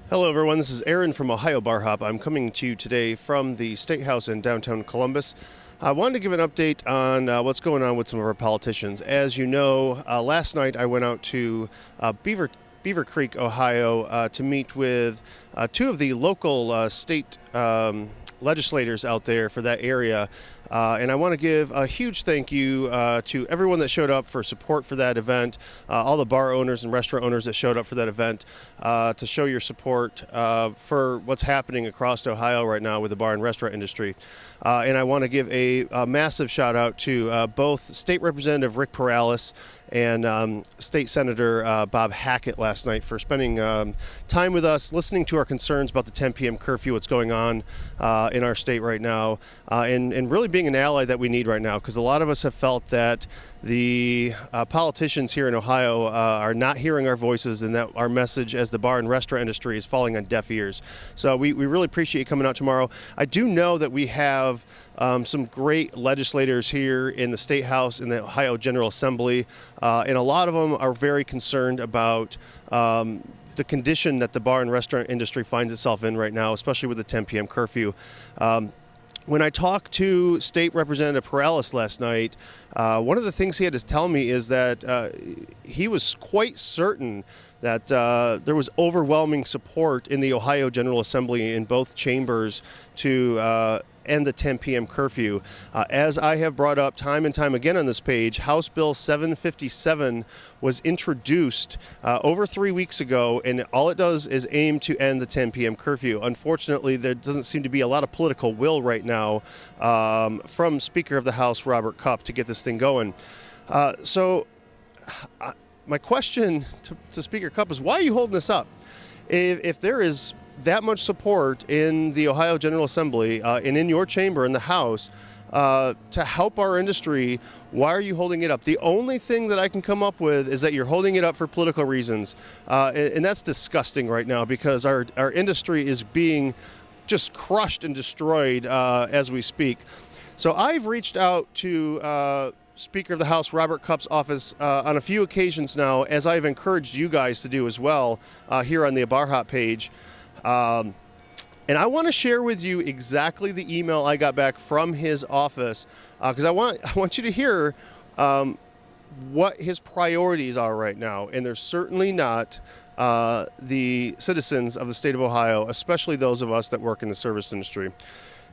Hello, everyone. This is Aaron from Ohio Bar Hop. I'm coming to you today from the State House in downtown Columbus. I wanted to give an update on what's going on with some of our politicians. As you know, last night I went out to Beaver Creek, Ohio, to meet with two of the local state legislators out there for that area. And I want to give a huge thank you to everyone that showed up for support for that event, all the bar owners and restaurant owners that showed up for that event to show your support for what's happening across Ohio right now with the bar and restaurant industry. And I want to give a massive shout out to both State Representative Rick Perales and State Senator Bob Hackett last night for spending time with us, listening to our concerns about the 10 p.m. curfew, what's going on in our state right now, and really being an ally that we need right now, because a lot of us have felt that the politicians here in Ohio are not hearing our voices, and that our message as the bar and restaurant industry is falling on deaf ears. So we really appreciate you coming out tomorrow. I do know that we have some great legislators here in the State House and the Ohio General Assembly, and a lot of them are very concerned about the condition that the bar and restaurant industry finds itself in right now, especially with the 10 p.m. curfew. When I talked to State Representative Perales last night, one of the things he had to tell me is that he was quite certain that there was overwhelming support in the Ohio General Assembly in both chambers to end the 10 p.m. curfew. As I have brought up time and time again on this page, House Bill 757 was introduced over 3 weeks ago, and all it does is aim to end the 10 p.m. curfew. Unfortunately, there doesn't seem to be a lot of political will right now from Speaker of the House Robert Cupp to get this thing going. My question to Speaker Cupp is, why are you holding this up? If there is that much support in the Ohio General Assembly and in your chamber in the House to help our industry, why are you holding it up? The only thing that I can come up with is that you're holding it up for political reasons, and that's disgusting right now, because our industry is being just crushed and destroyed as we speak. So I've reached out to Speaker of the House Robert Cupp's office on a few occasions now, as I've encouraged you guys to do as well here on the Bar Hop page. And I want to share with you exactly the email I got back from his office, because I want you to hear what his priorities are right now. And they're certainly not the citizens of the state of Ohio, especially those of us that work in the service industry.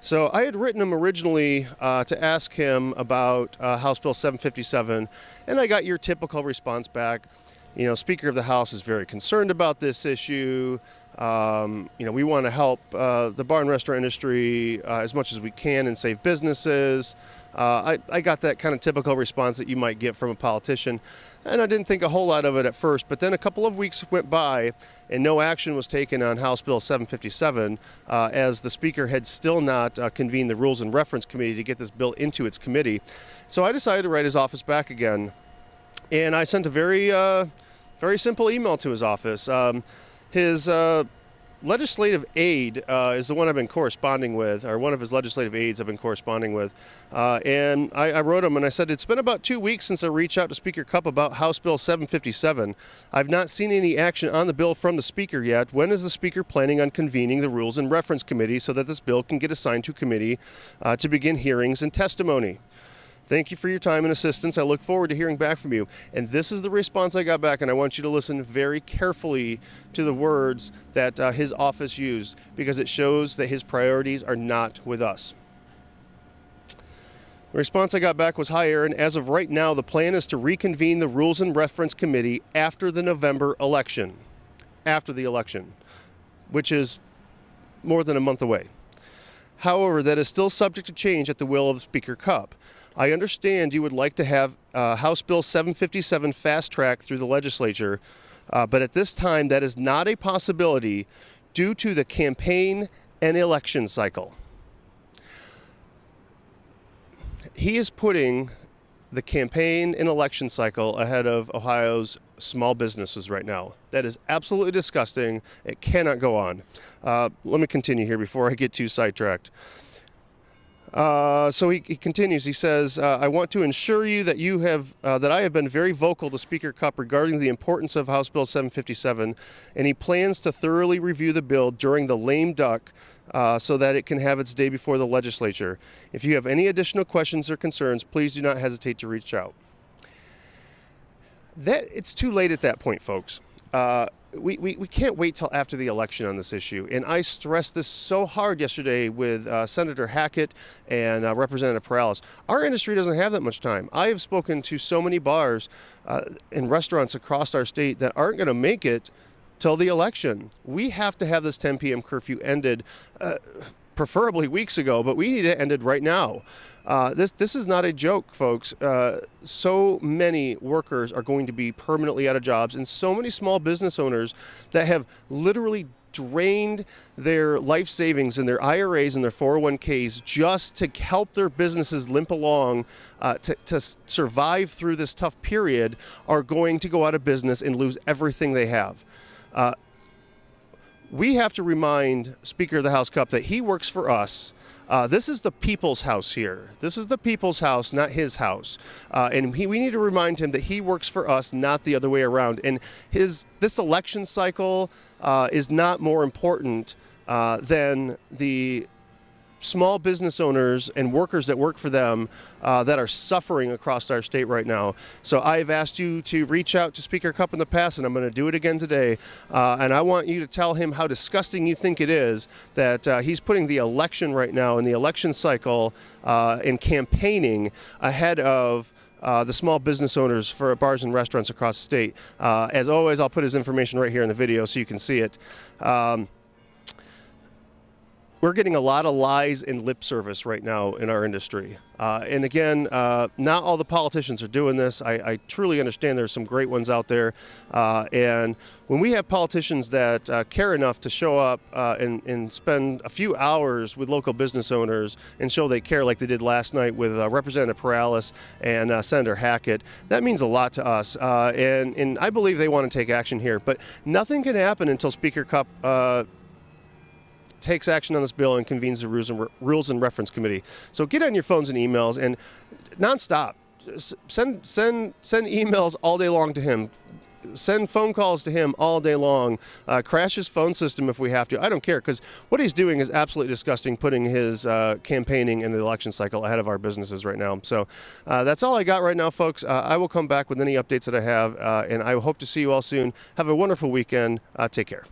So I had written him originally to ask him about House Bill 757, and I got your typical response back. You know, Speaker of the House is very concerned about this issue. We want to help the bar and restaurant industry as much as we can and save businesses. I got that kind of typical response that you might get from a politician, and I didn't think a whole lot of it at first, but then a couple of weeks went by and no action was taken on House Bill 757 as the Speaker had still not convened the Rules and Reference Committee to get this bill into its committee. So I decided to write his office back again, and I sent a very simple email to his office. His legislative aide is the one I've been corresponding with, or one of his legislative aides I've been corresponding with. And I wrote him and I said, it's been about 2 weeks since I reached out to Speaker Cupp about House Bill 757. I've not seen any action on the bill from the Speaker yet. When is the Speaker planning on convening the Rules and Reference Committee so that this bill can get assigned to committee to begin hearings and testimony? Thank you for your time and assistance. I look forward to hearing back from you. And this is the response I got back, and I want you to listen very carefully to the words that his office used, because it shows that his priorities are not with us. The response I got back was, "Hi, Aaron. As of right now, the plan is to reconvene the Rules and Reference Committee after the November election." After the election, which is more than a month away. However, that is still subject to change at the will of Speaker Cupp. I understand you would like to have House Bill 757 fast-tracked through the legislature, but at this time that is not a possibility due to the campaign and election cycle. He is putting the campaign and election cycle ahead of Ohio's small businesses right now. That is absolutely disgusting. It cannot go on. Let me continue here before I get too sidetracked. So he continues. He says, "I want to ensure you that that I have been very vocal to Speaker Cupp regarding the importance of House Bill 757, and he plans to thoroughly review the bill during the lame duck so that it can have its day before the legislature. If you have any additional questions or concerns, please do not hesitate to reach out." It's too late at that point, folks. We can't wait till after the election on this issue. And I stressed this so hard yesterday with Senator Hackett and Representative Perales. Our industry doesn't have that much time. I have spoken to so many bars and restaurants across our state that aren't going to make it till the election. We have to have this 10 p.m. curfew ended, preferably weeks ago, but we need it ended right now. This is not a joke, folks. So many workers are going to be permanently out of jobs, and so many small business owners that have literally drained their life savings and their IRAs and their 401ks just to help their businesses limp along to survive through this tough period are going to go out of business and lose everything they have. We have to remind Speaker of the House Cupp that he works for us. This is the people's house here. This is the people's house, not his house. And we need to remind him that he works for us, not the other way around. And this election cycle is not more important than the small business owners and workers that work for them that are suffering across our state right now. So I've asked you to reach out to Speaker Cupp in the past, and I'm going to do it again today. And I want you to tell him how disgusting you think it is that he's putting the election right now in the election cycle in campaigning ahead of the small business owners for bars and restaurants across the state. As always, I'll put his information right here in the video so you can see it. We're getting a lot of lies and lip service right now in our industry. And again, not all the politicians are doing this. I truly understand there's some great ones out there. And when we have politicians that care enough to show up and spend a few hours with local business owners and show they care like they did last night with Representative Perales and Senator Hackett, that means a lot to us. And I believe they want to take action here. But nothing can happen until Speaker Cupp takes action on this bill and convenes the Rules and Reference Committee. So get on your phones and emails and nonstop. Send emails all day long to him. Send phone calls to him all day long. Crash his phone system if we have to. I don't care, because what he's doing is absolutely disgusting, putting his campaigning in the election cycle ahead of our businesses right now. So that's all I got right now, folks. I will come back with any updates that I have, and I hope to see you all soon. Have a wonderful weekend. Take care.